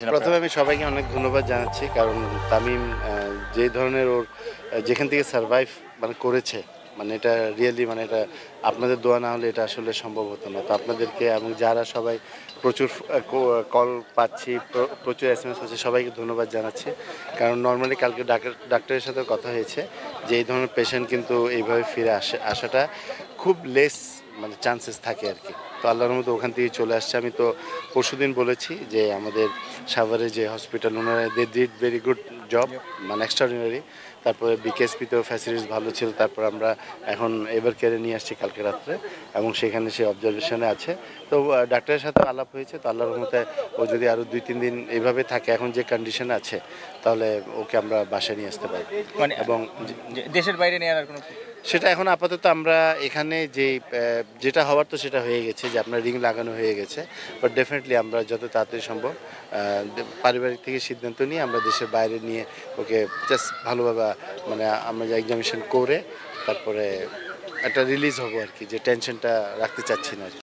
প্রথমে আমি সবাইকে অনেক ধন্যবাদ জানাচ্ছি কারণ তামিম যে ধরনের ওর যেখান থেকে সারভাইভ করেছে এটা রিয়েলি এটা আপনাদের দোয়া না হলে এটা আসলে সম্ভব হতো না। তো আপনাদেরকে এবং যারা সবাই প্রচুর কল পাচ্ছি, প্রচুর SMS হচ্ছে, সবাইকে ধন্যবাদ জানাচ্ছি। কারণ নর্মালি কালকে ডাক্তারের সাথে কথা হয়েছে যে এই ধরনের পেশেন্ট কিন্তু এইভাবে ফিরে আসাটা খুব লেস চান্সেস থাকে আর কি। তো আল্লাহর মতো ওখান থেকে চলে আসছে। আমি তো পরশুদিন বলেছি যে আমাদের সাভারে যে হসপিটাল, ওনারা they did very good job, extraordinary. তারপরে বিকেএসপিতেও ফ্যাসিলিটিস ভালো ছিল। তারপর আমরা এখন এভার কেয়ারে নিয়ে আসছি কালকে রাত্রে, এবং সেখানে সে অবজারভেশনে আছে। তো ডাক্তারের সাথে আলাপ হয়েছে, তো আল্লাহর মতে ও যদি আরও 2-3 দিন এইভাবে থাকে, এখন যে কন্ডিশনে আছে, তাহলে ওকে আমরা বাসায় নিয়ে আসতে পারি। এবং দেশের বাইরে নেওয়ার কোনো সেটা এখন আপাতত আমরা এখানে যেটা হওয়ার তো সেটা হয়ে গেছে, যে আপনার রিং লাগানো হয়ে গেছে। বাট ডেফিনেটলি আমরা যত তাড়াতাড়ি সম্ভব পারিবারিক থেকে সিদ্ধান্ত নিয়ে আমরা দেশের বাইরে নিয়ে ওকে জাস্ট ভালোভাবে আমরা এক্সামিনেশন করে তারপরে একটা রিলিজ হবো আর কি, যে টেনশনটা রাখতে চাচ্ছি না আর কি।